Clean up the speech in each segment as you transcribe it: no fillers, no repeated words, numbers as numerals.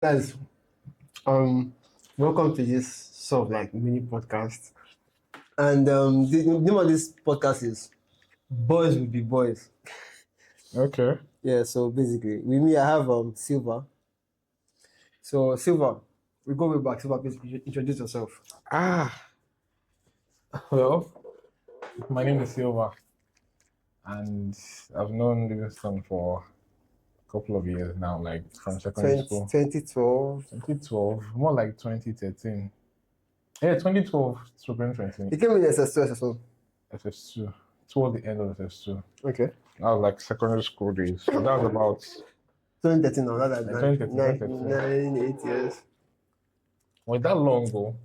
Guys, um, welcome to this sort of like mini podcast. And the name of this podcast is Boys Will Be Boys. Okay. Yeah, so basically, with me, I have Sylva. So, Sylva, we go way back. Sylva, please introduce yourself. Ah, well, my name is Sylva, and I've known Livingston for a couple of years now, like from secondary 20, school. 2012. 2012, more like 2013. Yeah, 2012 to You 2020, came in SS2, SS1. SS2, toward the end of SS2. Okay. That was like secondary school days. So that was about 2013 now, that's like like 2013, 2013. 8 years. Was that long ago?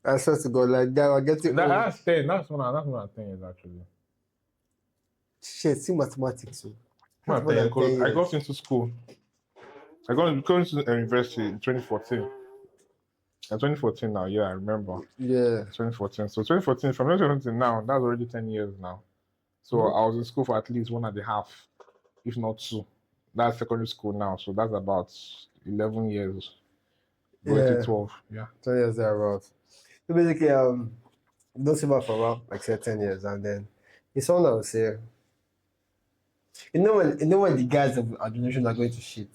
I swear to God, like, guy, we're getting old. That's 10. That's more than 10 years actually. Shit, see mathematics. So. More That's than more 10 years than 10 because I got years. into school. I got into university in 2014. 2014 now, yeah, I remember. Yeah. 2014. So 2014, from 2014 now, that's already 10 years now. So I was in school for at least 1.5, if not 2. That's secondary school now. So that's about 11 years. Going to Yeah. 12. Yeah. 10 years thereabouts. So basically, don't see for a while, like say 10 years, and then it's someone I would say, you know when the guys of our generation are going to shit.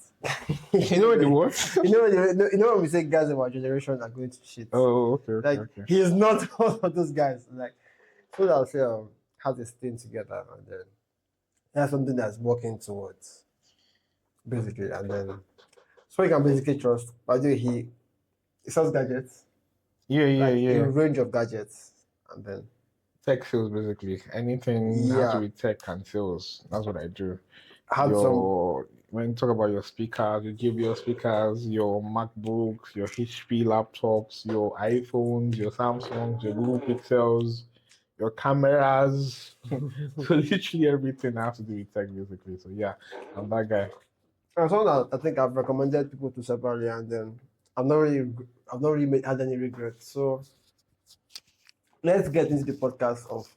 You know the what? you know when we say guys of our generation are going to shit. Oh, okay. Like he is not one of those guys. Like so I'll say have this thing together and then that's something that's working towards basically and then so you can basically trust. By the way, he sells gadgets, Yeah, like a yeah. range of gadgets, and then Tech sales, basically. Anything has to yeah, be tech and sales. That's what I do. had some When you talk about your speakers, your JBL speakers, your MacBooks, your HP laptops, your iPhones, your Samsungs, your Google Pixels, your cameras. So literally everything has to do with tech, basically. So yeah, I'm that guy. someone that I think I've recommended people to separately, and then I've not really had any regrets. So let's get into the podcast of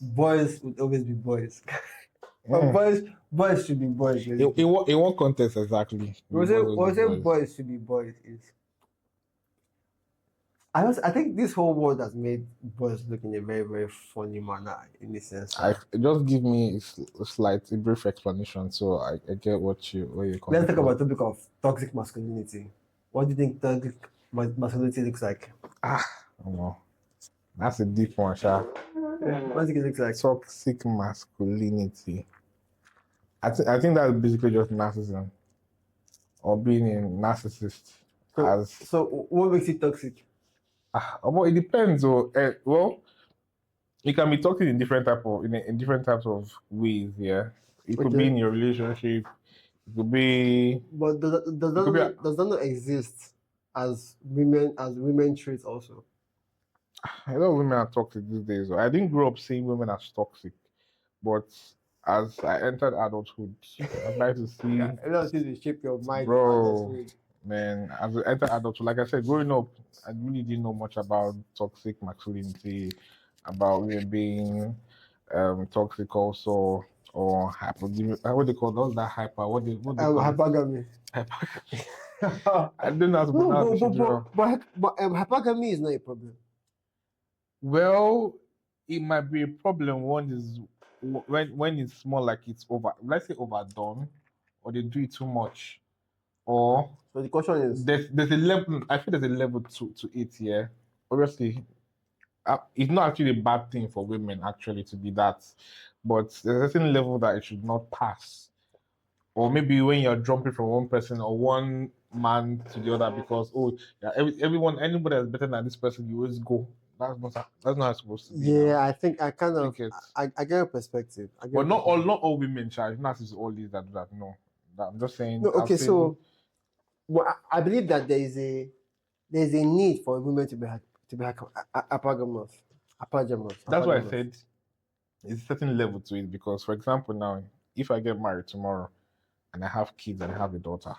boys would always be boys. But Mm. boys should be boys. In, Basically. in what context exactly? Was it was it Boys. boys should be boys is I think this whole world has made boys look in a very, very funny manner in the sense I that just give me a brief explanation, so I get where you're coming let's talk from. about the topic of toxic masculinity. What do you think toxic masculinity looks like? Well, that's a deep one, Sha. What do you think it looks like? Toxic masculinity. I think that's basically just narcissism or being a narcissist. So what makes it toxic? Well, it depends. Well, you can be toxic in in different types of ways. Yeah, it could be in your relationship. It could be. But does that not exist as women traits also? I know women are toxic these days. I didn't grow up seeing women as toxic, but as I entered adulthood, I like to see. Yeah, a lot of things will shape your mind. Bro, man, as I entered adulthood, like I said, growing up, I really didn't know much about toxic masculinity, about women being toxic also, or hyper. What they call those that hyper? What they call it? Hypergamy. I don't know how to pronounce it. But hypergamy is not a problem. Well, it might be a problem. One is when it's more like it's over. Let's say overdone, or they do it too much, or So the question is, there's a level. I feel there's a level to it here. Obviously, it's not actually a bad thing for women actually to be that, but there's a certain level that it should not pass. Or maybe when you're jumping from one person or one man to the other because yeah, anybody that's better than this person, you always go. That's not how it's supposed to be. yeah, I think I kind of Think it's- I get your perspective. But not all women, child. Not as all these that do that. No, I'm just saying. No, okay, I've seen- so well, I believe that there's a need for women to be hypergamous. That's why I said it's a certain level to it because, for example, now if I get married tomorrow and I have kids and I have a daughter,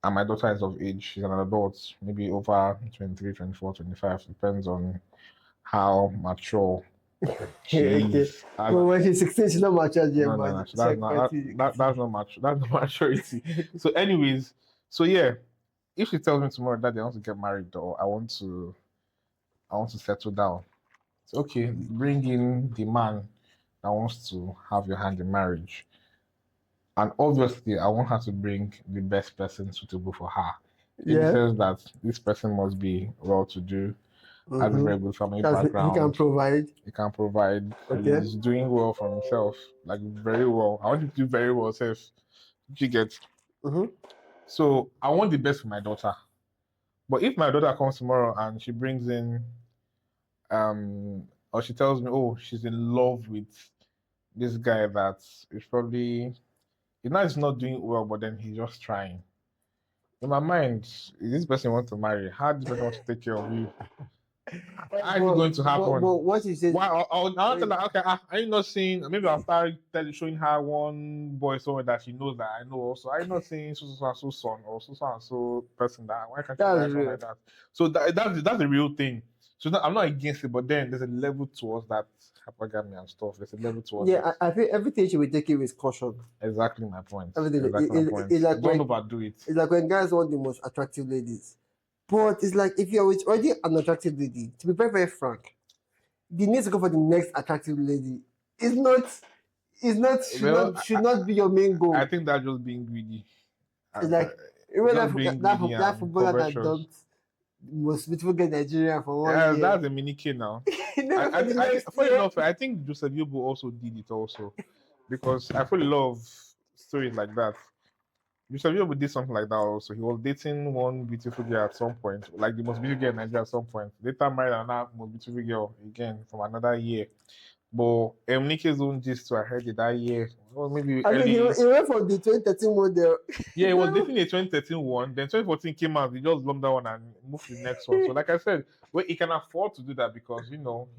and my daughter is of age, she's an adult, maybe over 23, 24, 25, depends on how mature she is. Well, when she's 16, she's not matured yet. No, that's not maturity. So, anyways, so yeah, if she tells me tomorrow that they want to get married or I want to settle down, it's okay. Bring in the man that wants to have your hand in marriage, and obviously, I want her to bring the best person suitable for her. In the Yeah. sense that this person must be well-to-do, has a very good family He can background, provide. he can provide, Okay. he's doing well for himself, like very well. I want you to do very well, self. You get. Mm-hmm. So I want the best for my daughter. But if my daughter comes tomorrow and she brings in or she tells me, oh, she's in love with this guy that is probably he's not doing well, but then he's just trying. In my mind, if this person wants to marry, how this person wants to take care of you? How is it going to happen? But what you said, Why? I'll tell her, okay, are you not seeing? Maybe I'll start showing her one boy somewhere that she knows that I know also. Are you not seeing so and so son or so and so person that why can't you that's marry someone real. like that? So that's a real thing. So I'm not against it, but then there's a level towards that hypergamy and stuff. There's a level towards Yeah, it. I think everything should be taken with caution. Exactly my point. Everything. Exactly my point. It's like Don't when overdo it. it's like when guys want the most attractive ladies. But it's like if you're with already an attractive lady, to be very, very frank, the need to go for the next attractive lady is not should not be your main goal. I think that's just being greedy. It's like remember Just being that, greedy that and footballer that covetous. dumped the most beautiful girl in Nigeria for 1 Yeah, year. that's a mini K now. Funny enough, I think Joseph Yobo also did it also because I fully love stories like that. Joseph Yobo did something like that also. He was dating one beautiful girl at some point, like the most beautiful girl in Nigeria at some point. Later married another most beautiful girl again from another year. But Nike's own gist I heard it that year. Well, maybe I think early. he went from the 2013 model. Yeah, he was dating a 2013 one. Then 2014 came out. He just lumped that one and moved to the next one. So, like I said, well, he can afford to do that because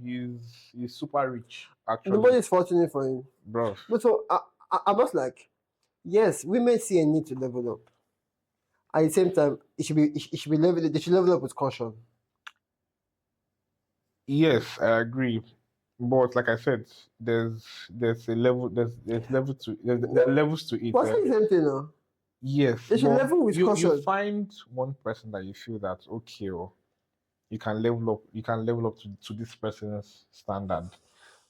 he's super rich. Actually, Nobody's fortunate for him. bro. But so I was like, yes, women see a need to level up. At the same time, it should be they should level up with caution. Yes, I agree. But like I said, there's a level there's level to there are levels to it. What's the same thing now? Yes, They should but level with you caution. find one person that you feel that okay, you can level up. You can level up to this person's standard.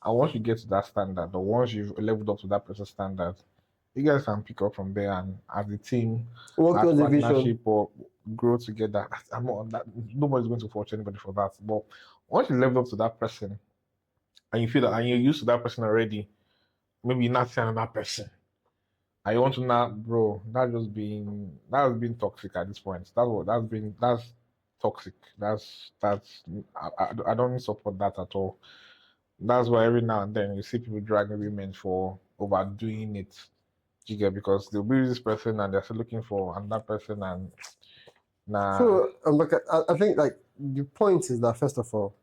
And once you get to that standard, or once you've leveled up to that person's standard, you guys can pick up from there and as a team, Work as towards the vision. partnership, or grow together. I'm not on that. Nobody's going to fault anybody for that. But once you level up to that person, and you feel that, and you're used to that person already, maybe you're not seeing another person. And you want to now, bro, that's being toxic at this point. That's toxic. I don't support that at all. That's why every now and then you see people dragging women for overdoing it. You get because they'll be with this person and they're still looking for another person and nah. So like, I think like the point is that first of all,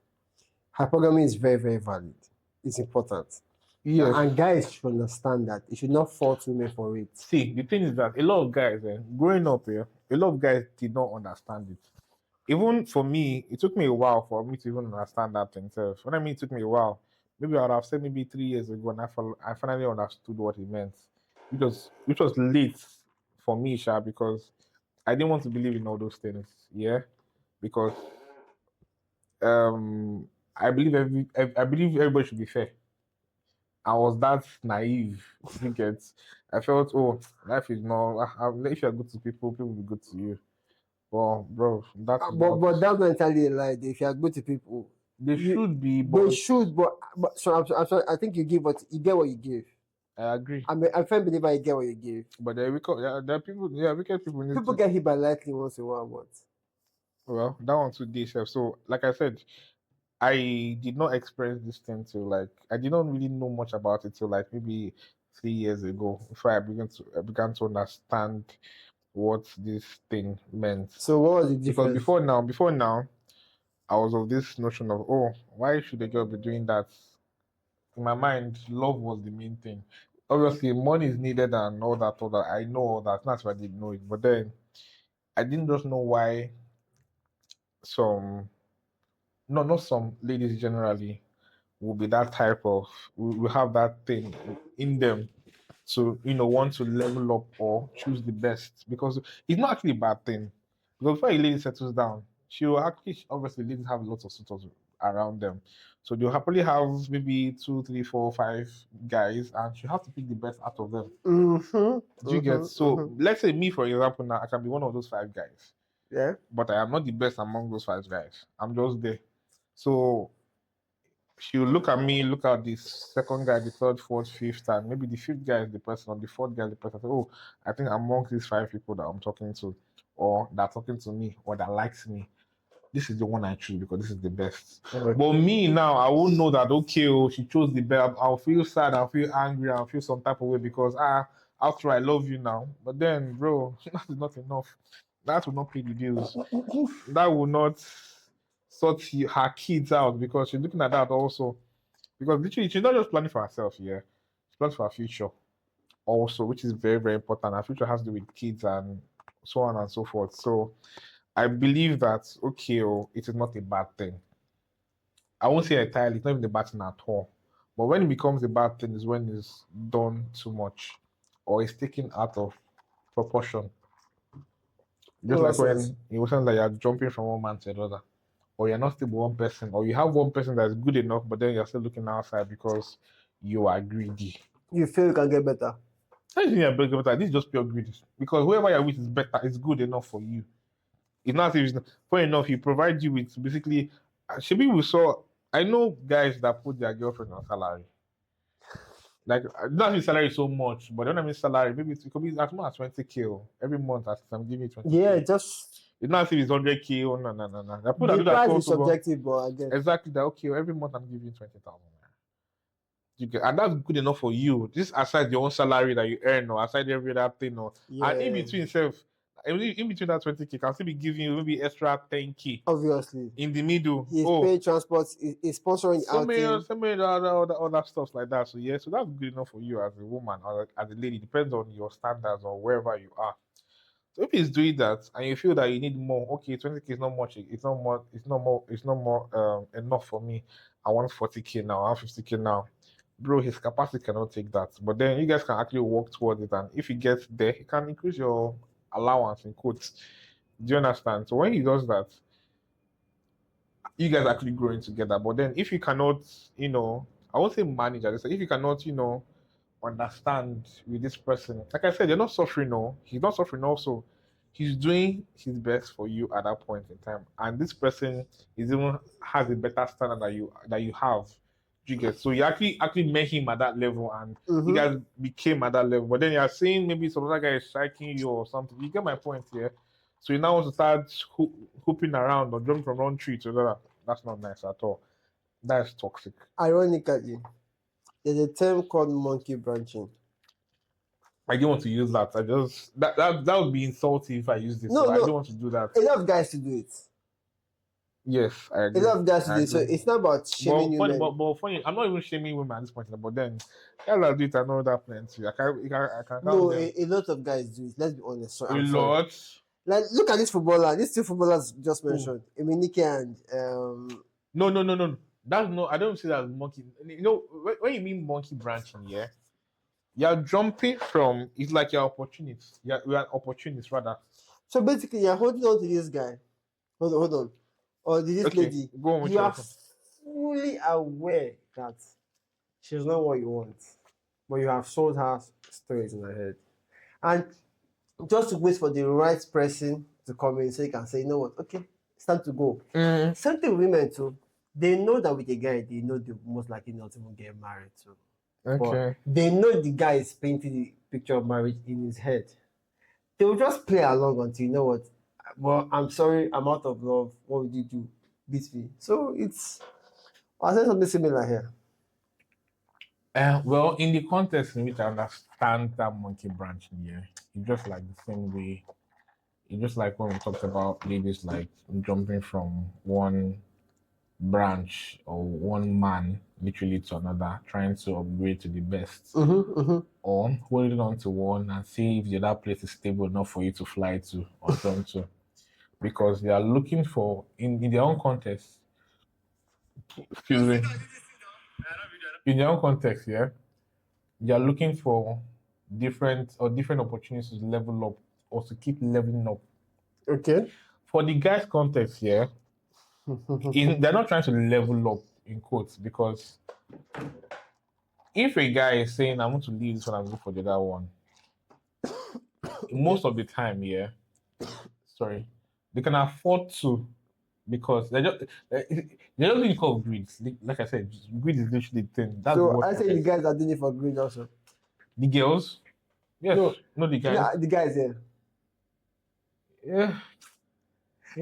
hypergamy is very, very valid. It's important. Yes. And guys should understand that. You should not fault women for it. See, the thing is that a lot of guys, growing up here, a lot of guys did not understand it. Even for me, it took me a while for me to even understand that thing. So when I mean it took me a while, maybe I would have said maybe 3 years ago, and I finally understood what it meant. Which was late for me, Sha, because I didn't want to believe in all those things. Yeah, because I believe I believe everybody should be fair. I was that naive. You get? I felt, oh, life is not. If you're good to people, people will be good to you. Well, bro, that's But that's not entirely a lie. If you are good to people, they should be. They should, but so I'm sorry. I think you get what you give. I agree. I'm a firm believer you get what you give. But there are people. Yeah, wicked people. People get hit by lightning once in a while, but well, that one too day chef. So, like I said, I did not experience this thing till like I did not really know much about it till like maybe 3 years ago before I began to understand what this thing meant. So what was the difference? Because before now, I was of this notion of, oh, why should a girl be doing that? In my mind, love was the main thing. Obviously, money is needed and all that. I know all that. That's why I didn't know it. But then I didn't just know why some, no, not some ladies generally will be that type of, will have that thing in them to, want to level up or choose the best. Because it's not actually a bad thing. Because before a lady settles down, she will actually obviously ladies have lots of suitors around them. So they'll happily have maybe 2, 3, 4, 5 guys, and she have to pick the best out of them. Do you get? So let's say me, for example, now I can be one of those 5 guys. Yeah. But I am not the best among those 5 guys. I'm just there. So she'll look at me, look at the second guy, the third, fourth, fifth, and maybe the fifth guy is the person, or the fourth guy is the person. Say, oh, I think among these 5 people that I'm talking to, or that are talking to me, or that likes me, this is the one I choose because this is the best. Okay. But me now, I won't know that, okay, oh, she chose the best. I'll feel sad, I'll feel angry, I'll feel some type of way because, after I love you now. But then, bro, that is not enough. That will not pay the bills. That will not sort her kids out because she's looking at that also. Because literally, she's not just planning for herself, yeah. She's planning for her future also, which is very, very important. Her future has to do with kids and so on and so forth. So I believe that, okay, oh, it is not a bad thing. I won't say entirely, it's not even a bad thing at all. But when it becomes a bad thing is when it's done too much or it's taken out of proportion. Just like when it was like you're jumping from one man to another, or you're not still one person, or you have one person that's good enough, but then you're still looking outside because you are greedy. You feel you can get better. I think you're better. This is just pure greed. Because whoever you're with is better, it's good enough for you. It's not if it's not, funny enough, he provides you with basically. Maybe we saw. I know guys that put their girlfriend on salary. Like not his salary so much, but don't I mean salary. Maybe it could be as much as 20K every month. As I'm giving 20K. Yeah, just. It's not as if it's 100K. Oh, no. The price is subjective, but I guess. Exactly that. Okay, every month I'm giving 20,000. And that's good enough for you. This aside your own salary that you earn, or aside every other thing, or and in between self, in between that 20K, can still be giving you maybe extra 10K. Obviously, in the middle. He's paying transport. He's sponsoring so many other stuff like that. So yeah, so that's good enough for you as a woman or as a lady. Depends on your standards or wherever you are. So if he's doing that and you feel that you need more, okay, 20K is not much. It's not more. It's not more enough for me. I want 40K now. I want 50K now. Bro, his capacity cannot take that. But then you guys can actually work towards it, and if he gets there, he can increase your allowance in quotes. Do you understand? So when he does that, you guys actually growing together. But then if you cannot, I won't say manage, I just say if you cannot, understand with this person, like I said, you're not suffering, no. He's not suffering also. He's doing his best for you at that point in time. And this person is even has a better standard that you have. You get so you actually met him at that level and you guys became at that level. But then you're saying maybe some other guy is striking you or something. You get my point here. So you now want to start hooping around or jumping from one tree to another. That's not nice at all. That's toxic. Ironically, there's a term called monkey branching. I don't want to use that. I just that would be insulting if I use this. No, I don't want to do that. A lot of guys to do it. Yes, I agree. A lot of guys to do it. So it's not about shaming women. But funny, I'm not even shaming women at this point. But then, I'll do it. I know that plenty. I can't. No, a lot of guys do it. Let's be honest. So, a lot. Like, look at this footballer. These 2 footballers just mentioned, Emenike and No. That's no. I don't see that as monkey. When you mean monkey branching, yeah, you're jumping from. It's like you're opportunist. You're an opportunist rather. So basically, you're holding on to this guy. Hold on. Or this lady. Go on with you are fully aware that she's not what you want, but you have sold her stories in her head, and just to wait for the right person to come in so you can say, you know what, okay, it's time to go. Same thing with women too. They know that with a guy, they know they most likely not even get married too. Okay. But they know the guy is painting the picture of marriage in his head. They will just play along until, you know what, well, I'm sorry, I'm out of love. What would you do? Beat me. So I'll say something similar here. Well, in the context in which I understand that monkey branching here, it's just like the same way. It's just like when we talked about ladies like jumping from one branch or one man literally to another, trying to upgrade to the best, or holding on to one and see if the other place is stable enough for you to fly to or jump to, because they are looking for in their own context. Excuse me. In their own context, yeah, they are looking for different opportunities to level up or to keep leveling up. Okay. for the guys' context here, they're not trying to level up in quotes because if a guy is saying I want to leave this one and go for the other one, most of the time, yeah, sorry, they can afford to because they don't really call greed. Like I said, greed is literally the thing. That's So what I say the guys are doing it for greed also. the girls. Yes, No, the guys. the guys here. Yeah.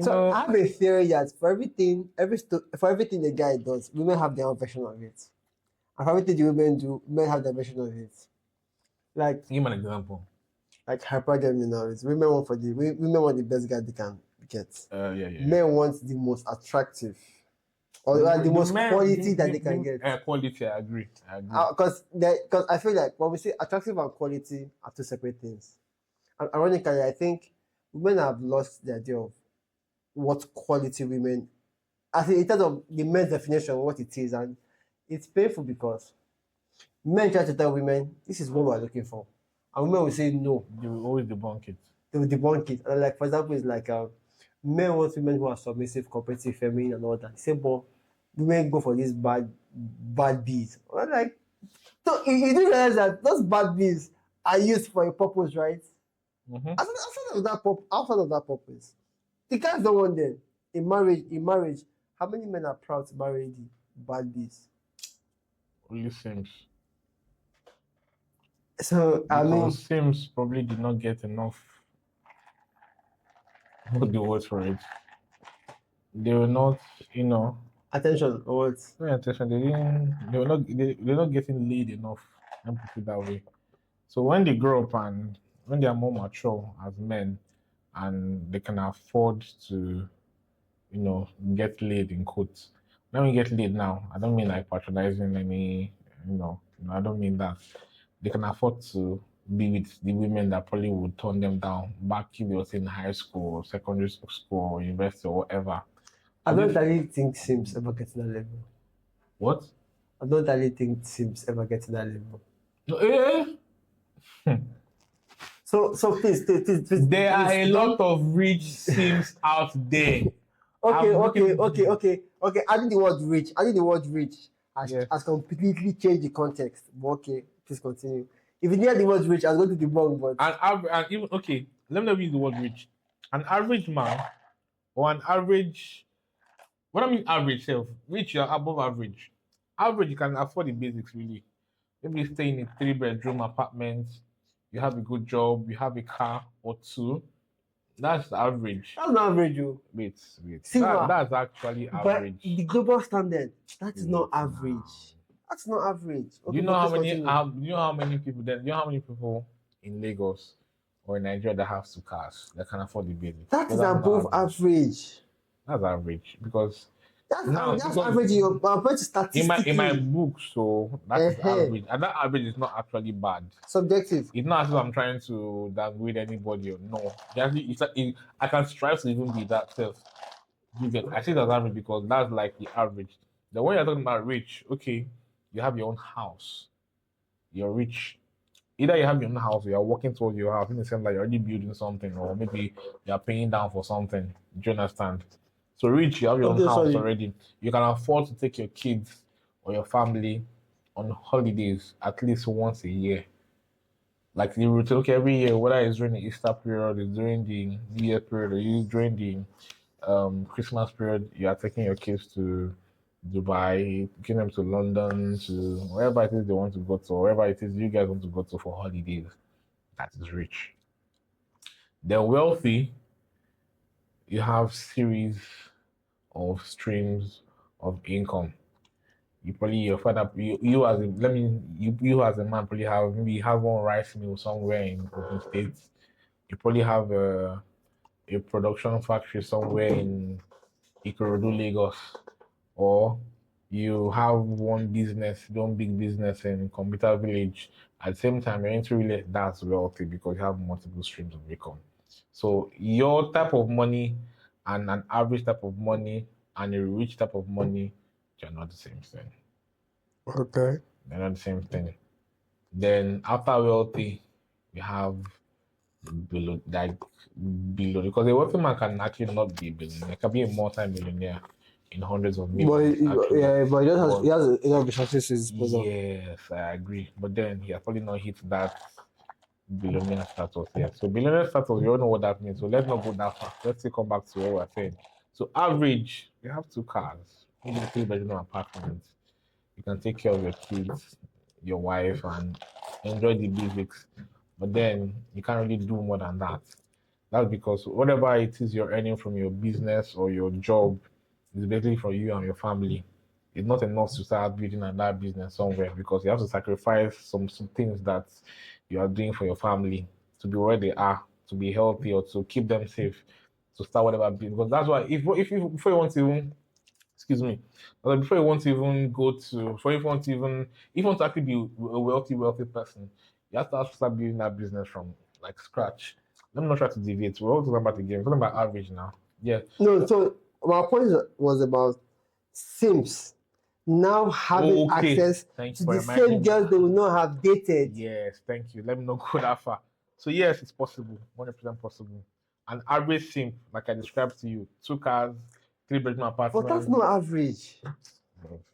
So I have a theory that for everything the guy does, women have their own version of it. And for everything the women do, men have their version of it. Like give me an example. Like hypergamy now is women want the best guy they can get. Yeah. Men want the most attractive or the most quality that they can get. Quality, I agree. Because I feel like when we say attractive and quality are two separate things. And ironically, I think women have lost the idea of what quality women, I think in terms of the men's definition of what it is, and it's painful because men try to tell women this is what we're looking for, and women will say no. They will always debunk it. They will debunk it. And like for example, it's like men want women who are submissive, cooperative, feminine, and all that. Say, but women go for these bad bees. I'm like, so you do realize that those bad bees are used for a purpose, right? Mm-hmm. Outside of that purpose, the guys don't want them in marriage. How many men are proud to marry the bad bees? Only Sims. So I mean, Sims probably did not get enough. What the word for it? They were not, attention or what? No attention. They didn't. They were not. They're not getting laid enough. Let me put it that way. So when they grow up and when they are more mature as men, and they can afford to, get laid in quotes. When we get laid now, I don't mean like patronizing any, I don't mean that. They can afford to be with the women that probably would turn them down back if they was in high school, or secondary school, or university, or whatever. I don't really think Sims ever get to that level. What? I don't really think Sims ever get to that level. So please. There are a lot of rich Sims out there. Okay. Adding the word rich has completely changed the context. But okay, please continue. If you hear the word rich, I was going to be wrong, but and even okay, let me use the word rich. An average man or an average, what I mean average self, rich, you're above average. Average, you can afford the basics really. Maybe you stay in a 3-bedroom apartment, you have a good job, you have a car or two. That's average. That's not average, you. Wait. Sylva, that's actually average. But the global standard, that is not average. That's not average. Okay, do you know how many people then? Do you know how many people in Lagos or in Nigeria that have 2 cars that can afford the basics? That is above average. That's average because that's average. You're going to statistically. In my book, so that's average, and that average is not actually bad. Subjective. It's not as if I'm trying to downgrade anybody or no. I can strive to even be that self. I say that's average because that's like the average. The one you're talking about rich, okay, you have your own house, you're rich. Either you have your own house or you're working towards your house in the sense that you're already building something, or maybe you're paying down for something. Do you understand? So rich, you have your own house already. You can afford to take your kids or your family on holidays at least once a year. Like the routine, okay, every year, whether it's during the Easter period, it's during the New Year period, or it's during the Christmas period, you are taking your kids to Dubai, taking them to London, to wherever it is they want to go to, wherever it is you guys want to go to for holidays. That is rich. Then wealthy, you have series of streams of income. You probably your father you as a man probably have one rice mill somewhere in Ogun State. You probably have a production factory somewhere in Ikorodu, Lagos, or you have one big business in Computer Village. At the same time, you're into really that's wealthy because you have multiple streams of income. So your type of money and an average type of money and a rich type of money, they're not the same thing. Okay. They're not the same thing. Then after wealthy, we have below, because a wealthy man can actually not be a billionaire. He can be a multi-millionaire in hundreds of But millions, actually. yeah, but he But has a lot of resources to his disposal. yes, I agree. But then he has probably not hit that billionaire status yet. So billionaire status, we all know what that means. So let's not go that far. Let's come back to what we're saying. So average, you have 2 cars, maybe 3 bedroom apartment. You can take care of your kids, your wife, and enjoy the basics. But then you can't really do more than that. That's because whatever it is you're earning from your business or your job is basically for you and your family. It's not enough to start building another business somewhere, because you have to sacrifice some things that you are doing for your family to be where they are, to be healthy, or to keep them safe, to start whatever business. Because that's why if you before you want to even, excuse me, before you want to even go to, before you want to even, if you want to actually be a wealthy person, you have to actually start building that business from like scratch. Let me not try to deviate. We're all talking about the game. We're talking about average now. Yeah. No, so my point was about Sims now having Okay. access Thank to you for the reminding same me. girls they will not have dated. Yes, thank you. Let me not go that far. So yes, it's possible, 100% possible. An average sim, like I described to you, 2 cars, 3 bedroom But that's apartment. not average.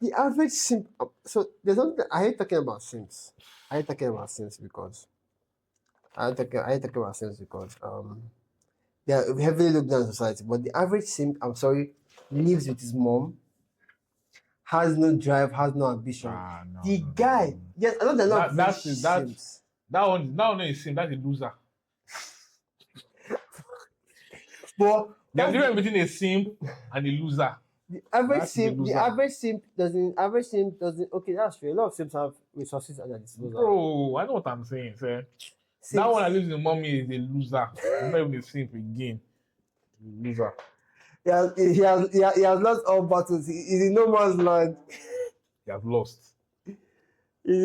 The average sim. So there's something I hate talking about Sims. I hate talking about Sims because I hate talking about Sims because they are heavily looked down in society. But the average sim, I'm sorry, lives with his mom, has no drive, has no ambition. No, The no, guy, no. yes, I know they're not That's rich that sims. one is sim. That's a loser. But There's a that's difference between a sim and a loser. the average That is a sim. The loser. average sim doesn't. Okay, that's true. A lot of sims have resources at their disposal. Bro, I know what I'm saying, sir. That one that lives in mommy is a loser. He's not even a simp again. Loser. He has lost all battles. He's in no man's land. He has lost. He's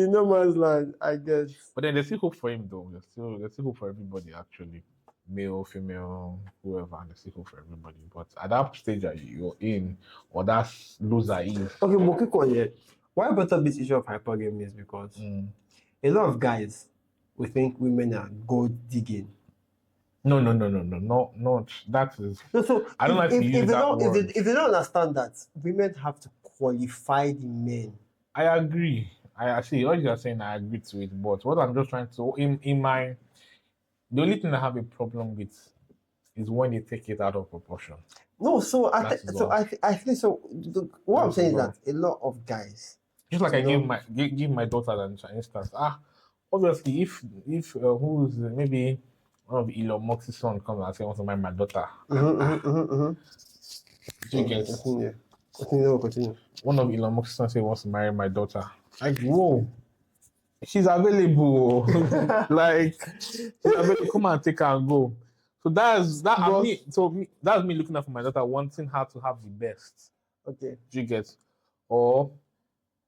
in no man's land, I guess. But then there's still hope for him though. There's still hope for everybody actually. Male, female, whoever, there's still hope for everybody. But at that stage that you're in, or that loser is. Okay, but quick one here. Why I brought up this issue of hypergamy is because a lot of guys we think women are gold digging. No. Not that is. No, so I don't like to use that word. if they don't understand that women have to qualify the men. I agree. I see all you're saying. I agree to it. But what I'm just trying to in my, the only thing I have a problem with is when they take it out of proportion. No, so I think so. What I'm saying is that a lot of guys, just like I give my daughter an instance. Obviously, if who's maybe one of Elon Musk's son comes and say wants to marry my daughter, do you get? Continue. One of Elon Musk's son say wants to marry my daughter. Like, whoa, she's available. Like, she's available. Come and take her and go. So that's me looking out for my daughter, wanting her to have the best. Okay. Do you get? Or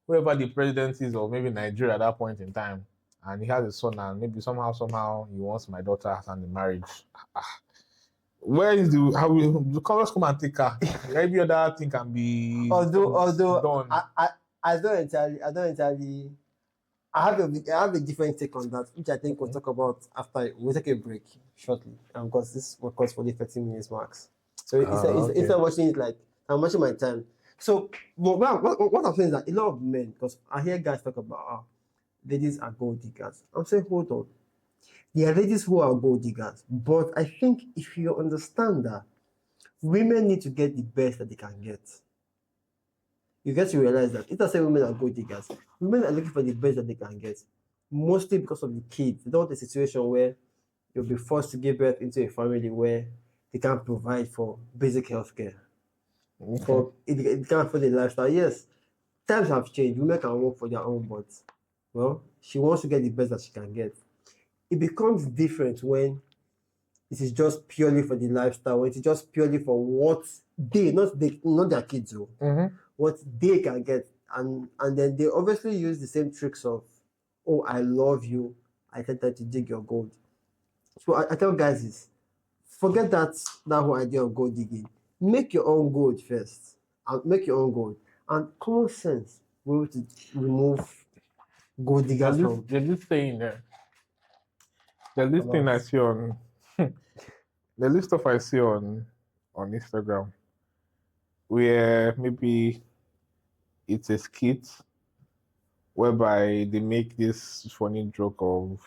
whoever the president is, or maybe Nigeria at that point in time, and he has a son, and maybe somehow he wants my daughter and the marriage. Where is the colors come and take her? Every other thing can be although done. I don't entirely I have a different take on that, which I think we'll talk about after we'll take a break shortly. Because this records for the 13 minutes max. So instead of watching it like I'm watching my time. So what I'm saying is that a lot of men, because I hear guys talk about ladies are gold diggers. I'm saying hold on. There are ladies who are gold diggers, but I think if you understand that women need to get the best that they can get, you get to realize that if I say women are gold diggers, women are looking for the best that they can get, mostly because of the kids. They don't want a situation where you'll be forced to give birth into a family where they can't provide for basic health care. For it can't afford the lifestyle. Yes, times have changed. Women can work for their own, but well, she wants to get the best that she can get. It becomes different when it is just purely for the lifestyle, when it is just purely for what not their kids, what they can get. And then they obviously use the same tricks of, oh, I love you, I tend to dig your gold. So I tell guys this, forget that whole idea of gold digging. Make your own gold first. And make your own gold. And common sense will be able to remove gold diggers from. There's this thing I see on The list stuff I see on Instagram where maybe it's a skit whereby they make this funny joke of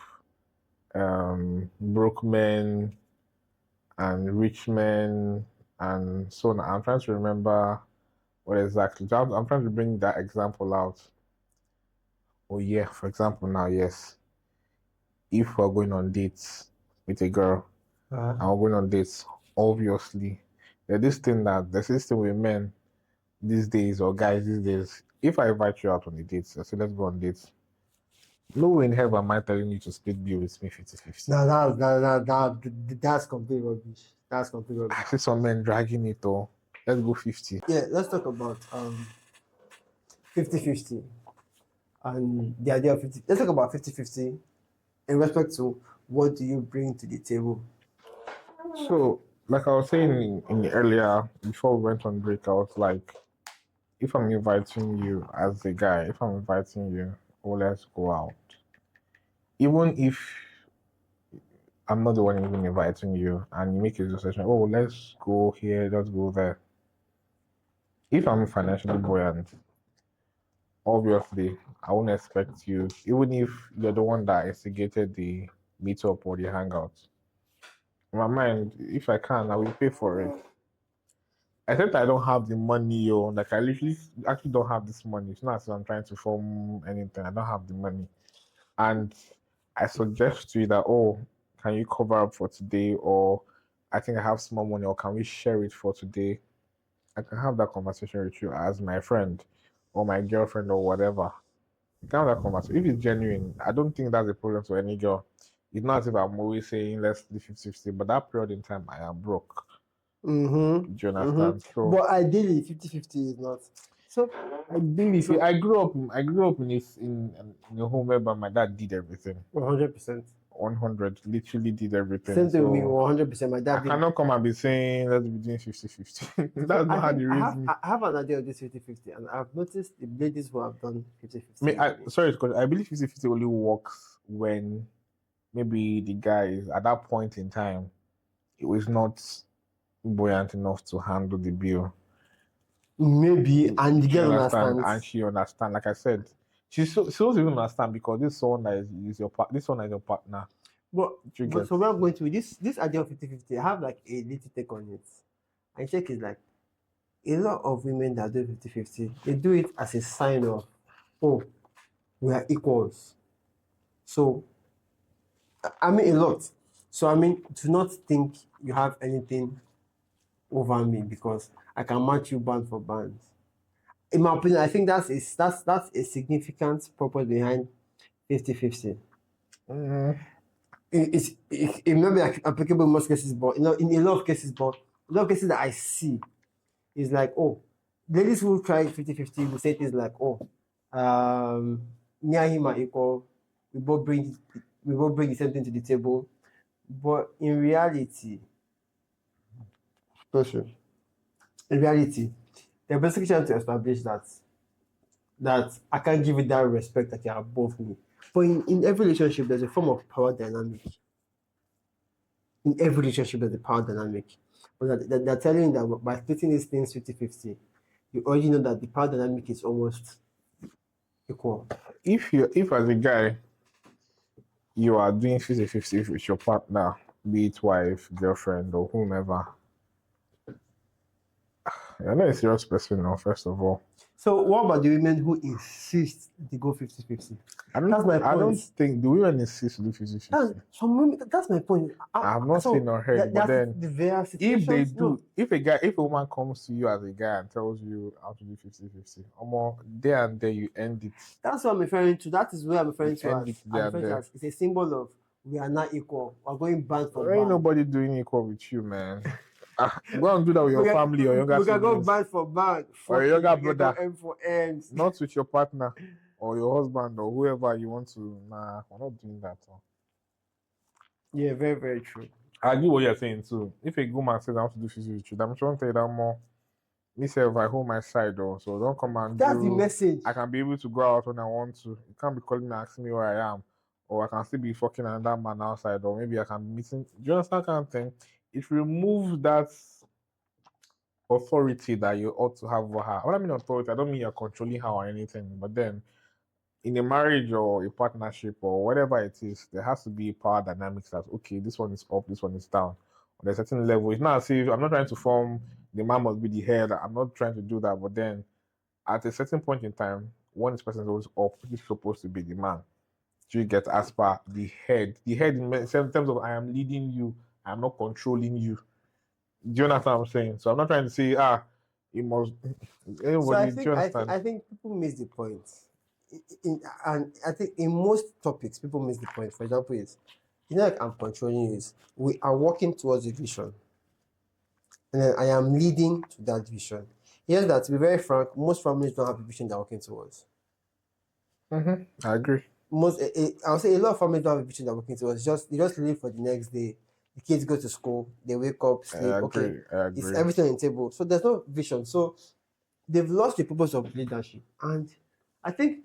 broke men and rich men and so on. I'm trying to remember what exactly. I'm trying to bring that example out. Oh yeah, for example now, yes. If we're going on dates with a girl and we're going on dates, obviously there's this thing with men these days or guys these days. If I invite you out on a date, I say let's go on dates. No way in hell am I telling you to split bill with me 50-50. That's complete rubbish. That's complete rubbish. I see some men dragging it or let's go 50. Yeah, let's talk about 50-50 and the idea of 50. Let's talk about 50-50 in respect to what do you bring to the table. So, like I was saying in earlier, before we went on break, I was like, if I'm inviting you as a guy, if I'm inviting you, oh, let's go out. Even if I'm not the one even inviting you and you make a decision, oh, let's go here, let's go there. If I'm financially buoyant, obviously, I won't expect you, even if you're the one that instigated the meetup or the hangout. In my mind, if I can, I will pay for it. Except I don't have the money, yo. Like I literally actually don't have this money. It's not as if I'm trying to form anything. I don't have the money. And I suggest to you that, oh, can you cover up for today? Or I think I have small money, or can we share it for today? I can have that conversation with you as my friend or my girlfriend or whatever. You can have that conversation. If it's genuine, I don't think that's a problem to any girl. It's not as if I'm always saying let's do 50-50, but that period in time I am broke. Mm-hmm. Do you understand? So, but ideally, 50-50 is not. So ideally, see, I grew up in a home whereby my dad did everything. 100%. 100, literally did everything. Same thing with me, So 100%. My I dad did. cannot come and be saying let's be doing 50-50. That's not how they raised me. I have an idea of this 50-50, and I've noticed the ladies who have done 50-50. Sorry, because I believe 50-50 only works when maybe the guy is at that point in time, it was not buoyant enough to handle the bill. Maybe, and the She girl understand, understands. and she understand. Like I said, she doesn't even understand because this one that is your this one is your partner. But so we're going to this idea of 50-50. I have like a little take on it. I check is like a lot of women that do 50-50, they do it as a sign of, oh, we are equals. So I mean a lot. So I mean, do not think you have anything over me because I can match you band for band. In my opinion, I think that's a significant purpose behind 50-50. It may be applicable in most cases, but in a lot of cases, that I see is like, oh, ladies who try 50-50 will say things like, oh, me and him are equal. We both bring the same thing to the table. But in reality, they're basically trying to establish that I can't give you that respect that you're above me. But in every relationship, there's a form of power dynamic. In every relationship, there's a power dynamic. But they're telling you that by splitting these things 50-50, you already know that the power dynamic is almost equal. If as a guy you are doing 50-50 with your partner, be it wife, girlfriend, or whomever, you're not a serious person now, first of all. So what about the women who insist they go 50-50? That's my point. I don't think the women insist to do 50-50. Some women, that's my point. I have not seen or heard, but then if they do, if a woman comes to you as a guy and tells you how to do 50-50, there and there you end it. That's what I'm referring to. That is where I'm referring to as. It's a symbol of we are not equal. We're going band for band. Ain't nobody doing equal with you, man. Go and do that with your family or younger siblings. We can go band for band. Or your younger brother. M for M's. Not with your partner or your husband or whoever you want to. Nah, we're not doing that. Yeah, very, very true. I agree what you're saying too. If a good man says I want to do 50 with you, I'm trying to tell you that more. Myself, I hold my side though, so don't come and that's the message. I can be able to go out when I want to. You can't be calling me asking me where I am. Or I can still be fucking another man outside, or maybe I can be meeting. Do you understand that kind of thing? it removes that authority that you ought to have over her. When I mean authority, I don't mean you're controlling her or anything, but then in a marriage or a partnership or whatever it is, there has to be a power dynamics that okay, this one is up, this one is down. On a certain level, it's not as if I'm not trying to form the man must be the head. I'm not trying to do that, but then at a certain point in time, when this person is always up, he's supposed to be the man. Do you get as per the head? The head in terms of I am leading you, I'm not controlling you. Do you understand what I'm saying? So I'm not trying to say you must So anybody. Do you understand? I think people miss the point. And I think in most topics, people miss the point. For example, like I'm controlling you. We are working towards a vision, and then I am leading to that vision. Here's that to be very frank, most families don't have a vision they're working towards. I agree. I would say a lot of families don't have a vision they're working towards. They just live for the next day. The kids go to school, they wake up, sleep. I agree. It's everything on the table. So there's no vision. So they've lost the purpose of leadership. And I think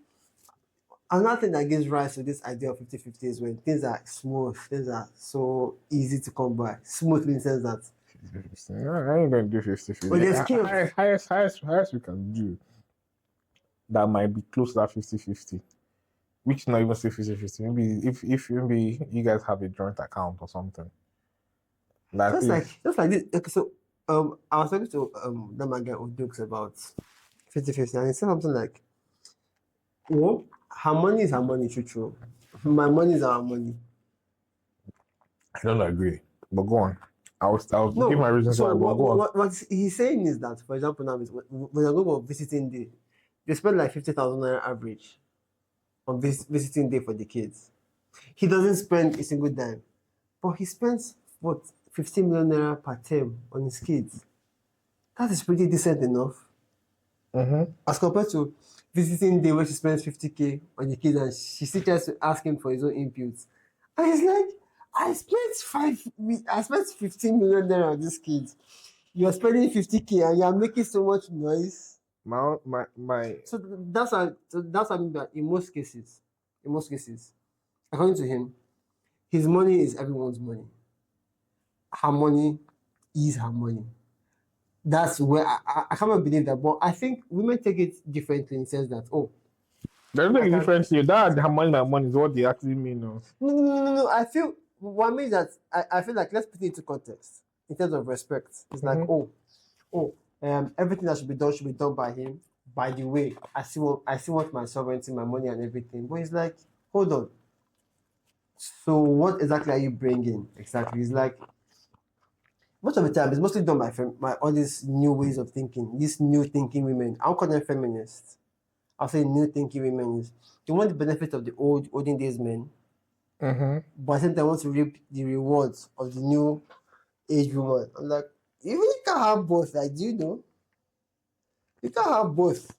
another thing that gives rise to this idea of 50-50 is when things are smooth, things are so easy to come by. Smooth in the sense that I ain't gonna do 50-50. but there's skills. Highest we can do that might be close to that 50-50. Which not even say 50-50. Maybe if maybe you guys have a joint account or something. Just like this. Okay, so I was talking to that my guy Odukes about 50-50, and he said something like, well, her money is her money, true. My money is our money. I don't agree. But go on. I'll give my reasons why, but go on. What he's saying is that, for example, now when I go for visiting day, they spend like 50,000 naira average on visiting day for the kids. He doesn't spend a single dime, but he spends what 15 million naira per term on his kids. That is pretty decent enough. As compared to visiting day where she spends 50K on the kids and she still tries to ask him for his own inputs. And he's like, I spent 15 million naira on these kids. You're spending 50K and you're making so much noise. So that's what I mean that in most cases, according to him, his money is everyone's money. Her money is her money. That's where I cannot believe that, but I think women take it differently in the sense that there's no difference here. That her money, my money is what they actually mean. No. I feel what I mean is that I feel like let's put it into context in terms of respect. It's like everything that should be done by him. By the way, I still want my sovereignty, my money, and everything. But it's like, hold on. So what exactly are you bringing? Exactly, it's like most of the time it's mostly done by all these new ways of thinking, these new thinking women. I'll call them feminists. I'll say new thinking women is they want the benefit of the olden days men, but at the same time they want to reap the rewards of the new age woman. I'm like, you really can't have both. Like, do you know? You can't have both.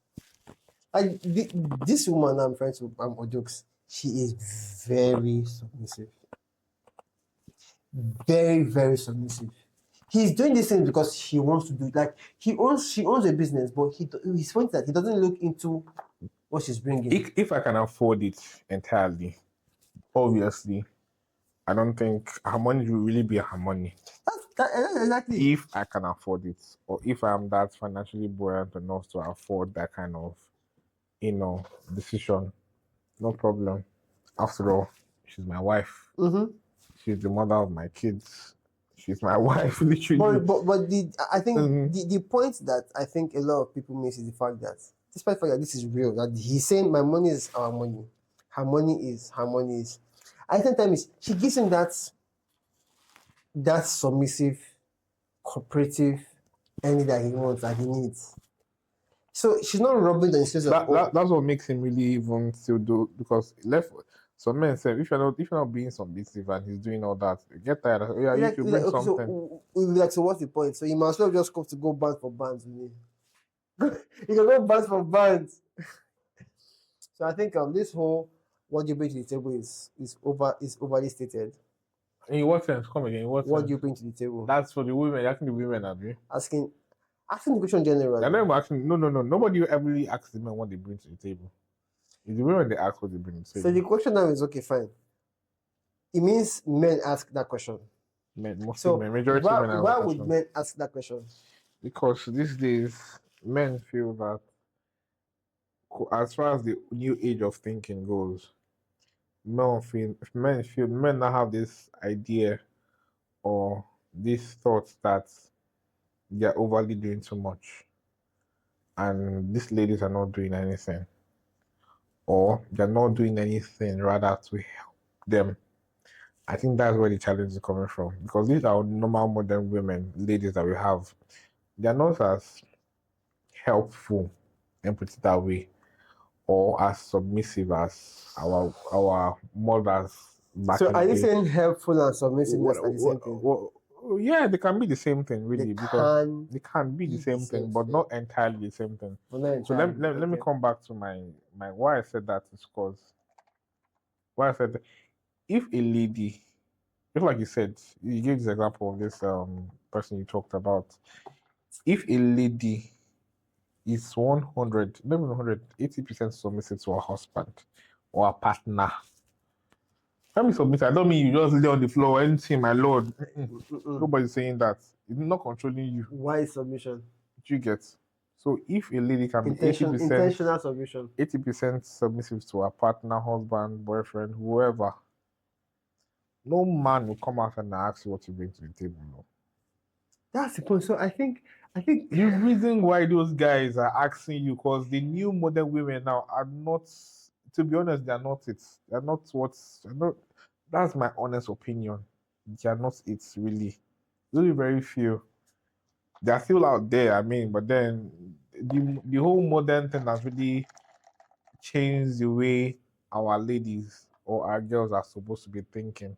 Like this woman I'm friends with, Odukes, she is very submissive. Very, very submissive. He's doing this thing because he wants to do it. Like she owns a business, but his point is that he doesn't look into what she's bringing. If I can afford it entirely, obviously, I don't think her money will really be her money. That's exactly. If I can afford it, or if I'm that financially buoyant enough to afford that kind of, decision, no problem. After all, she's my wife. She's the mother of my kids. She's my wife, literally. But I think the point that I think a lot of people miss is the fact that, despite the fact that this is real, that he's saying my money is our money, her money is her money is. At the same time, she gives him that submissive, cooperative energy that he wants, that he needs. So she's not rubbing the sense of that's what makes him really even still do, because some men say if you're not being submissive and he's doing all that, you get tired. You should bring something. So what's the point? So you must not just come to go band for bands with me. You can go bands for bands. So I think this whole what you bring to the table is overly stated. In what sense? Come again. What do you bring to the table? That's for the women. Asking the women, Abby. Asking the question generally. I never asking. No. Nobody ever really asks the men what they bring to the table. It's the women they ask what they bring to the table. So the question now is okay, fine. It means men ask that question. Men, mostly So men, majority men are why would question. men ask that question? Because these days men feel that as far as the new age of thinking goes, men now have this idea or this thought that they're overly doing too much and these ladies are not doing anything or they're not doing anything rather to help them. I think that's where the challenge is coming from because these are normal modern women, ladies that we have. They're not as helpful, and put it that way, or as submissive as our mothers back So in are the you day. saying helpful and submissiveness What, are the same thing? yeah, they can be the same thing, They really, because can they can be the be the same same thing, but thing. not entirely the same thing. But not So entirely. let me Okay. come back to my why I said that is because why I said that if a lady, just like you said, you gave this example of this person you talked about. If a lady is 100, not even 100, 80% submissive to her husband or her partner. Let me submit. I don't mean you just lay on the floor or anything, my lord. Mm-mm. Nobody's saying that. It's not controlling you. Why is submission? Do you get? So if a lady can be Intentional submission. 80% submissive to her partner, husband, boyfriend, whoever, no man will come out and ask you what you bring to the table. No. That's the point. So I think The reason why those guys are asking you, because the new modern women now are not, to be honest, they're not it. They're not what's, they're not, that's my honest opinion. They're not it, really. Really very few. They're still out there, I mean, but then the whole modern thing has really changed the way our ladies or our girls are supposed to be thinking,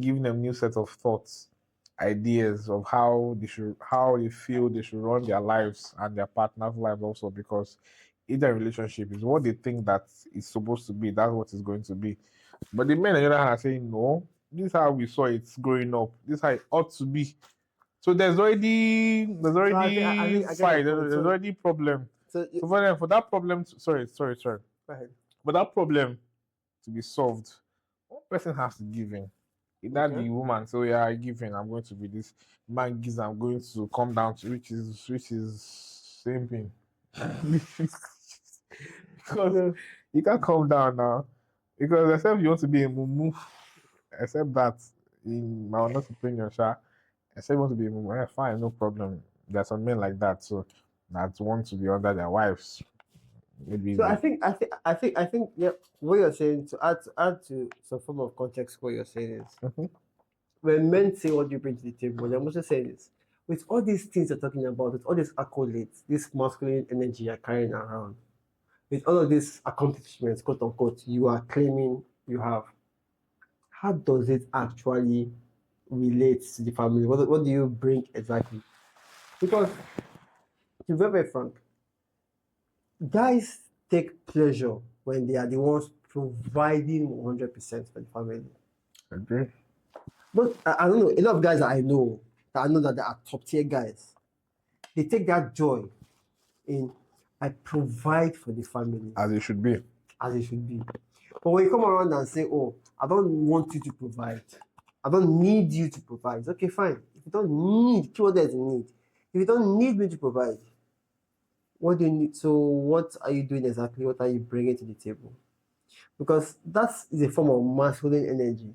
giving them new set of thoughts, ideas of how they feel they should run their lives and their partner's lives also because in their relationship is what they think that is supposed to be, that's what it's going to be. But the men on the other hand are saying, no, this is how we saw it growing up, this is how it ought to be. So there's so. I already think I get your fight, point. there's So already problem. so So for that problem, sorry. go ahead. For that problem to be solved, one person has to give in. Either Okay. the woman say, "Oh yeah, I give in, I'm going to be this." Man gives, I'm going to come down to which is same thing. Because Yeah. you can't come down now. Because except you want to be a mumu, except that in my honest opinion, Sha, except you want to be a mumu, yeah, fine, no problem. There's some men like that, so that want to be under their wives. Maybe So they I think yeah, what you're saying to add to some form of context, what you're saying is Mhm. when men say what you bring to the table, they're also saying this. With all these things you're talking about, with all these accolades, this masculine energy you're carrying around, with all of these accomplishments, quote unquote, you are claiming you have, how does it actually relate to the family? What do you bring exactly? Because to be very frank, guys take pleasure when they are the ones providing 100% for the family. Agree. But I don't know, a lot of guys that I know that they are top tier guys, they take that joy in I provide for the family As it should be. as it should be. But when you come around and say, oh, I don't want you to provide, I don't need you to provide, okay, fine. If you don't need, keyword there is need. If you don't need me to provide, what do you need? So what are you doing exactly? What are you bringing to the table? Because that is a form of masculine energy.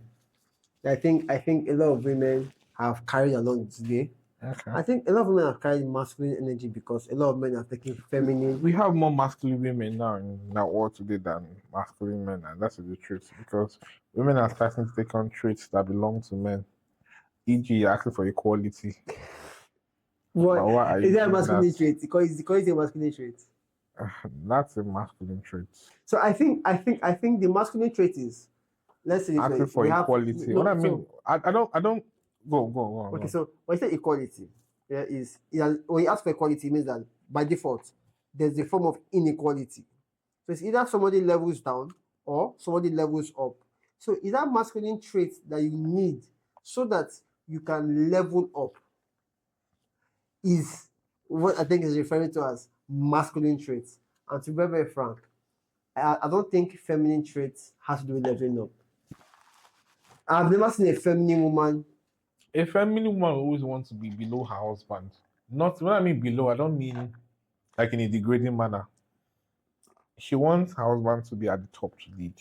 I think a lot of women have carried along today. Okay. I think a lot of women have carried masculine energy because a lot of men are taking feminine. We have more masculine women now in our world today than masculine men, and that's the truth. Because women are starting to take on traits that belong to men, e.g., you're asking for equality. What But why are is you that a doing that? masculine trait? Because it's a masculine trait. That's a masculine trait. So I think the masculine trait is, let's say this Asking way, for we have equality. What I no. mean, So I don't okay, go. so when you say equality, there is when you ask for equality, it means that by default there's a form of inequality. So it's either somebody levels down or somebody levels up. So is that masculine trait that you need so that you can level up is what I think is referring to as masculine traits. And to be very frank, I don't think feminine traits has to do with leveling up. I've never seen a feminine woman A feminine woman always wants to be below her husband. Not when I mean below, I don't mean like in a degrading manner. She wants her husband to be at the top to lead.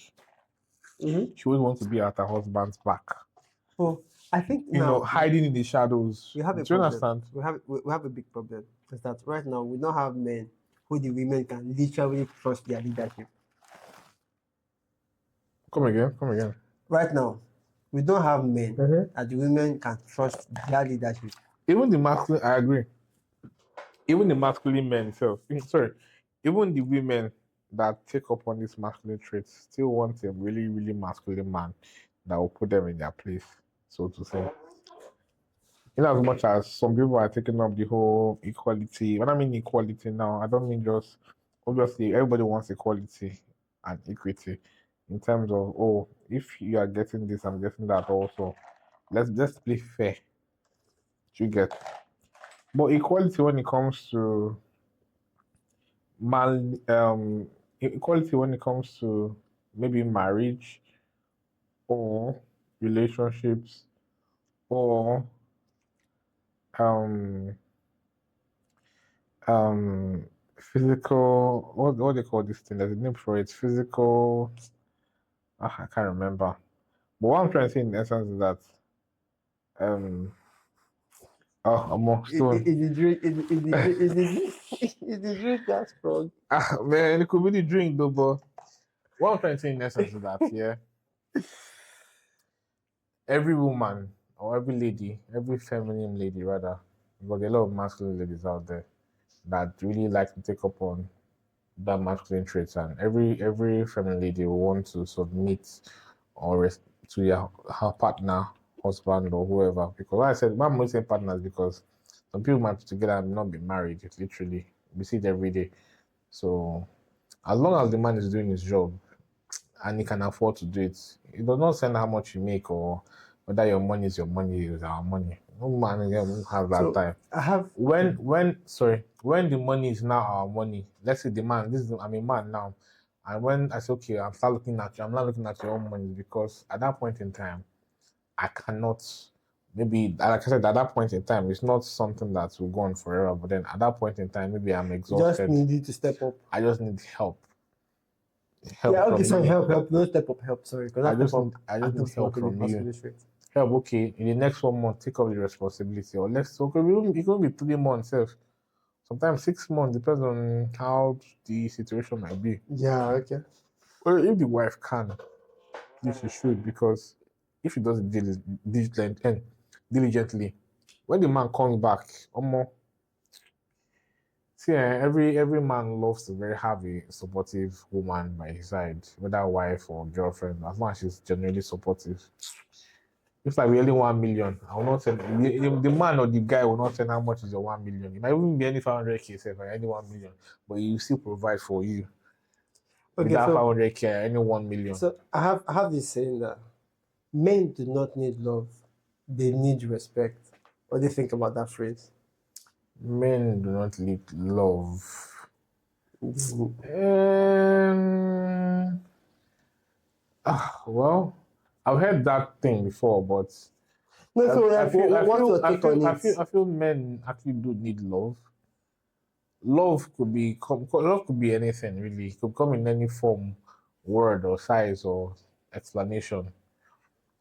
Mm-hmm. She always wants to be at her husband's back. So I think You know, now hiding in the shadows. we have Do a you problem. understand? We have a big problem. Is that right now we don't have men who the women can literally trust their leadership. Come again, come again. Right now, we don't have men Mhm. that the women can trust their leadership. Even the masculine, I agree. Even the masculine men itself, sorry, even the women that take up on these masculine traits still want a really, really masculine man that will put them in their place, so to say. In as much as some people are taking up the whole equality, when I mean equality now, I don't mean just obviously everybody wants equality and equity in terms of oh, if you are getting this, I'm getting that also. Let's play fair. You get, but equality when it comes to man, equality when it comes to maybe marriage or relationships or um um physical what they call this thing, there's a name for it, physical, I can't remember, but what I'm trying to say in essence is that um I'm more stone. Is the drink is the drink that strong? Man, it could be the drink though, but what I'm trying to say in essence is that yeah, every woman or every lady, every feminine lady rather, because there are a lot of masculine ladies out there that really like to take up on that masculine traits, and every feminine lady will want to submit or to her partner, husband or whoever. Because like I said, why I'm saying partners because some people might be together and not be married. It's literally we see it every day. So as long as the man is doing his job and he can afford to do it, it does not send how much you make or whether your money is your money is our money. No man again won't have that So time. I have When the money is now our money, let's say the man, I'm a man now, and when I say okay, I'm not looking at your own money because at that point in time, I cannot maybe like I said, at that point in time, it's not something that will go on forever. But then at that point in time, maybe I'm just exhausted. needed to step up. I just need help. Yeah, Help okay, from sorry, you. help, no step up, help, sorry, because that step up I I just need don't help work in the from you. masculine straight. Help, okay, in the next 1 month, take up the responsibility. Or let's so it can be 3 months, sometimes 6 months, depends on how the situation might be. Yeah, okay. Well, if the wife can, if she should, because if she does it diligently, when the man comes back, see, every man loves to very have a supportive woman by his side, whether wife or girlfriend, as long as she's genuinely supportive. If I really 1 million, I will not send the man or the guy will not send how much is your 1 million. It might even be any 500K, say, or any 1 million, but you still provide for you with Okay, that so 500K, any 1 million. I have this saying that men do not need love, they need respect. What do you think about that phrase? Men do not need love. Mhm. Well, I've heard that thing before, but No, so I like, feel, I what's feel, your I take feel, on I it? feel, I feel men actually do need love. Love could be anything really. It could come in any form, word or size or explanation.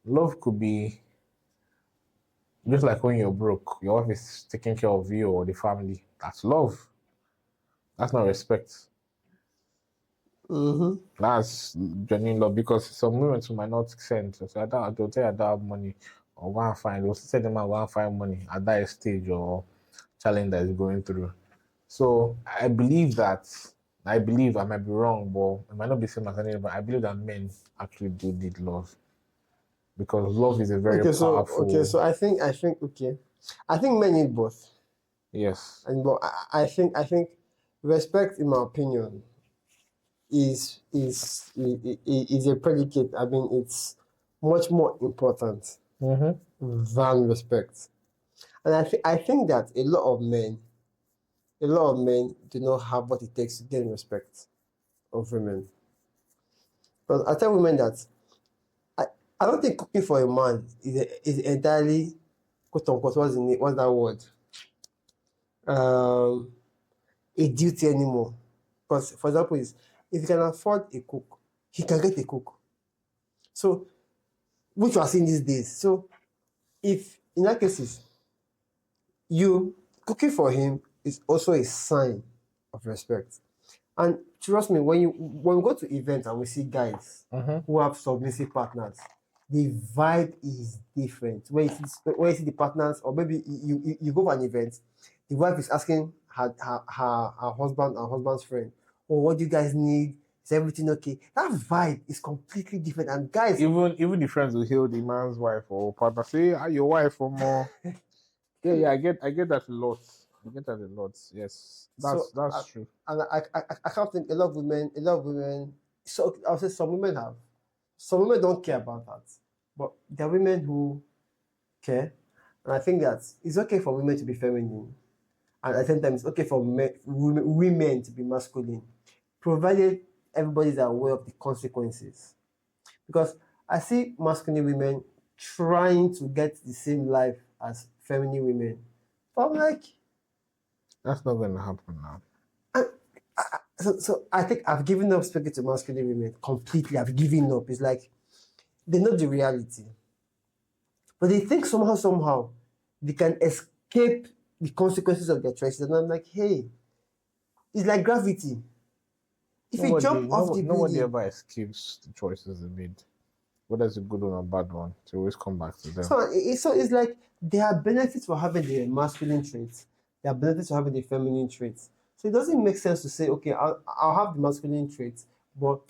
Love could be just like when you're broke, your wife is taking care of you or the family. That's love. That's not respect. Mm-hmm. That's genuine love because some women too might not send. So they'll tell you I don't have money or go and find. They'll say them go and find money at that stage or challenge that is going through. So I believe I might be wrong, but it might not be same as any, but I believe that men actually do need love because love is a very Okay, powerful. so I think men need both, Yes. and but I think respect, in my opinion, is a predicate. I mean, it's much more important Mm-hmm. than respect, and I think that a lot of men do not have what it takes to gain respect of women. But I tell women that I, I don't think cooking for a man is entirely quote unquote, what's that word? A duty anymore. Because, for example, if he can afford a cook, he can get a cook. So, which we are seeing these days. So, if in that cases, you cooking for him is also a sign of respect. And trust me, when we go to events and we see guys who have submissive partners, the vibe is different. When you see the partners, or maybe you go for an event, the wife is asking her husband's friend, "Oh, what do you guys need? Is everything okay?" That vibe is completely different. And guys, Even the friends will hail the man's wife or partner, say, "Ah, your wife or more." Yeah, I get that a lot. I get that a lot. Yes, that's true. And I can't think a lot of women. So I'll say some women have, some women don't care about that, but there are women who care, and I think that it's okay for women to be feminine, and at the same time it's okay for women to be masculine, provided everybody's aware of the consequences. Because I see masculine women trying to get the same life as feminine women, but I'm like, That's not going to happen now. so I think I've given up speaking to masculine women completely. I've given up. It's like they know the reality, but they think somehow they can escape the consequences of their choices. And I'm like, hey, it's like gravity. If you jump off the Nobody building, ever escapes the choices they made, whether it's a good one or bad one. To always come back to them. so it's like there are benefits for having the masculine traits. There are benefits for having the feminine traits. So it doesn't make sense to say, okay, I'll have the masculine traits, but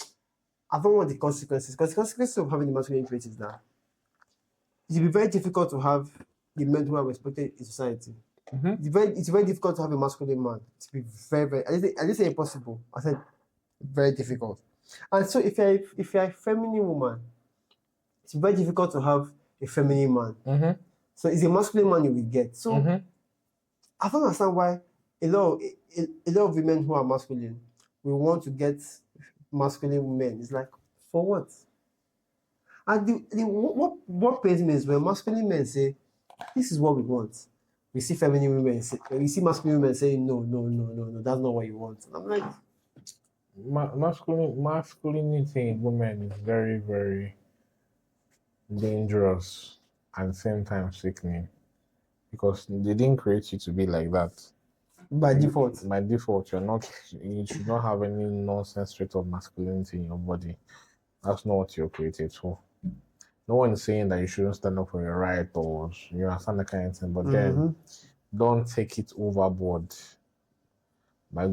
I don't want the consequences, because the consequences of having the masculine traits is that it will be very difficult to have the men who are respected in society. It's very difficult to have a masculine man. It's be very, I didn't say impossible. I said very difficult. And so if you're a feminine woman, it's very difficult to have a feminine man. So it's a masculine man you will get. So I don't understand why a lot of women who are masculine will want to get masculine men. It's like, for what? And what pains me is when masculine men say, "This is what we want." We see feminine women say, we see masculine women saying, "No, no, no, no, no, that's not what you want." And I'm like, masculinity in women is very, very dangerous and same time sickening, because they didn't create you to be like that. by default. By default, you should not have any nonsense trait of masculinity in your body. That's not what you're created for. No one is saying that you shouldn't stand up for your right or you understand that kind of thing, but then don't take it overboard by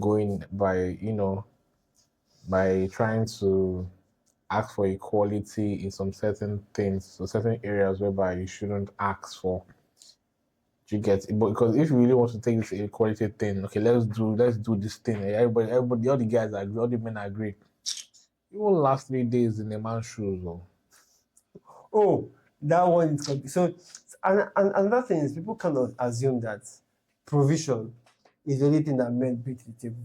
trying to ask for equality in some certain things, so certain areas whereby you shouldn't ask for. Do you get it? But because if you really want to take this equality thing, okay, let's do this thing. Everybody, all the guys agree, all the men agree. You won't last 3 days in a man's shoes, though. Oh, that one is so. And another thing is, people cannot assume that provision is the only thing that men bring to the table.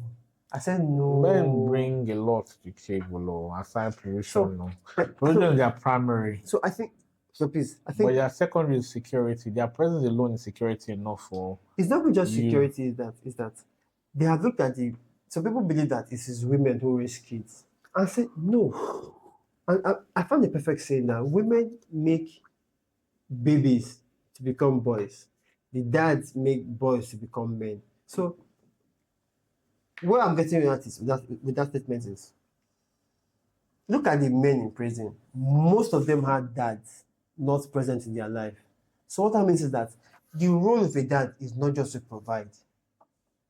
I said no. Men bring a lot to the table, or aside provision. Provision is their primary. So I think. So please, I think. But their secondary is security. Their presence alone is security enough for. It's not just security. Is that they have looked at the. Some people believe that it is women who raise kids. I said no. And I found the perfect saying that women make babies to become boys. The dads make boys to become men. So where I'm getting at is with that statement is, look at the men in prison. Most of them had dads not present in their life. So what that means is that the role of a dad is not just to provide.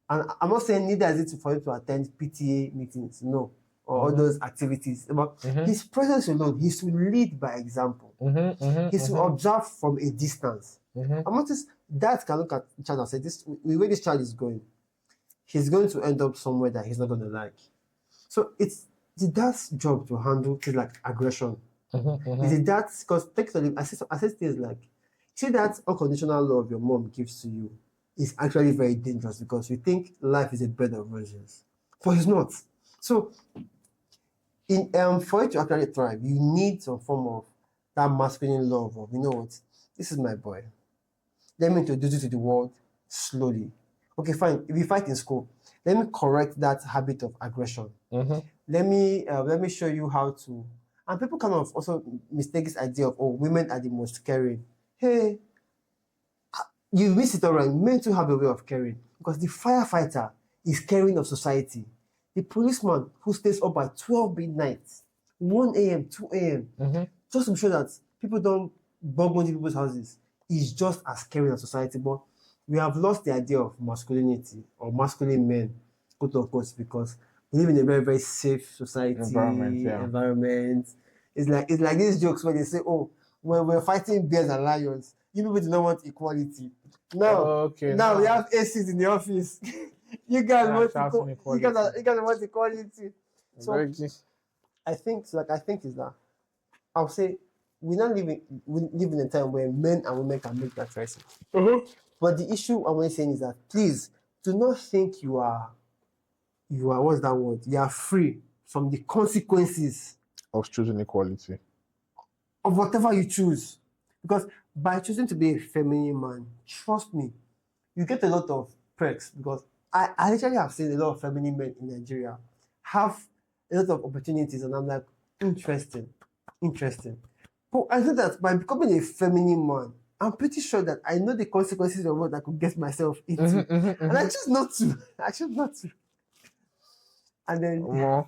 And I'm not saying neither is it for him to attend PTA meetings, no, or all those activities. But his presence alone, he's to lead by example. He's to observe from a distance. I'm not just dad can look at the child and say, "This the way this child is going, he's going to end up somewhere that he's not going to like." So it's the dad's job to handle things like aggression. It's the dad's, because technically, I say things like, see that unconditional love your mom gives to you is actually very dangerous, because you think life is a bed of roses, but it's not. So, for it to actually thrive, you need some form of that masculine love of, you know what, this is my boy. Let me introduce you to the world slowly. Okay, fine. If you fight in school, let me correct that habit of aggression. Let me show you how to. And people kind of also mistake this idea of, oh, women are the most caring. Hey, you miss it all right. Men too have a way of caring, because the firefighter is caring of society. The policeman who stays up by 12 midnight, 1 a.m., 2 a.m., just to be sure that people don't bug into people's houses, is just as caring of society. But we have lost the idea of masculinity or masculine men, quote unquote, because we live in a very, very safe society environment. It's like these jokes where they say, oh, when we're fighting bears and lions, you people do not want equality. Now we have ACs in the office. You guys want equality. So I think is that I'll say we live in a time where men and women can make that choice. But the issue I'm saying is that please do not think you are what's that word? You are free from the consequences of choosing equality. Of whatever you choose. Because by choosing to be a feminine man, trust me, you get a lot of perks. Because I actually have seen a lot of feminine men in Nigeria have a lot of opportunities, and I'm like, interesting. But I think that by becoming a feminine man, I'm pretty sure that I know the consequences of what I could get myself into. And I choose not to. And then yeah,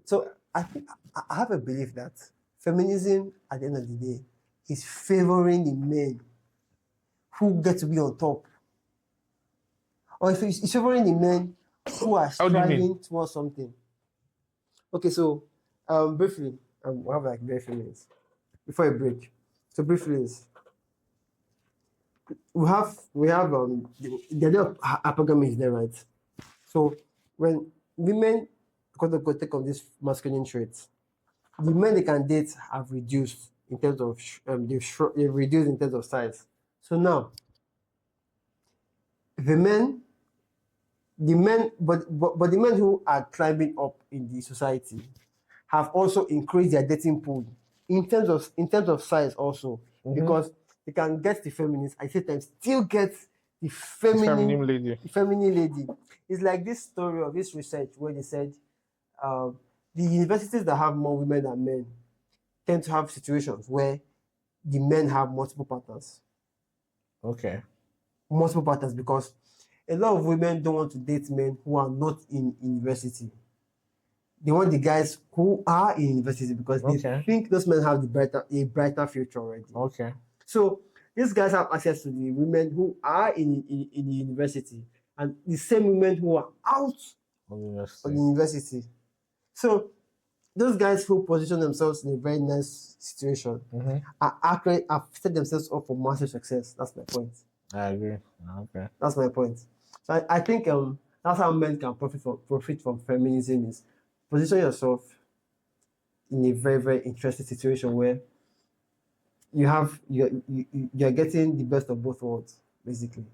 so I think I have a belief that feminism at the end of the day is favoring the men who get to be on top. Or if it's favoring the men who are striving towards something. Okay, so briefly, we have like very few minutes before a break. So briefly, we have the idea of hypergamy is there, right? So when women quote unquote take on these masculine traits, the men they can date have reduced in terms of they've reduced in terms of size. So now the men, but the men who are climbing up in the society have also increased their dating pool in terms of size also, because they can get the feminists at the same time still get the feminine lady. It's like this story of this research where they said the universities that have more women than men tend to have situations where the men have multiple partners. Okay. Multiple partners, because a lot of women don't want to date men who are not in university. They want the guys who are in university because they think those men have a brighter future already. Okay. So these guys have access to the women who are in the university, and the same women who are out of the university. So those guys who position themselves in a very nice situation are actually have set themselves up for massive success. That's my point. I agree. Okay. That's my point. So I think that's how men can profit from feminism, is position yourself in a very, very interesting situation where you're getting the best of both worlds, basically.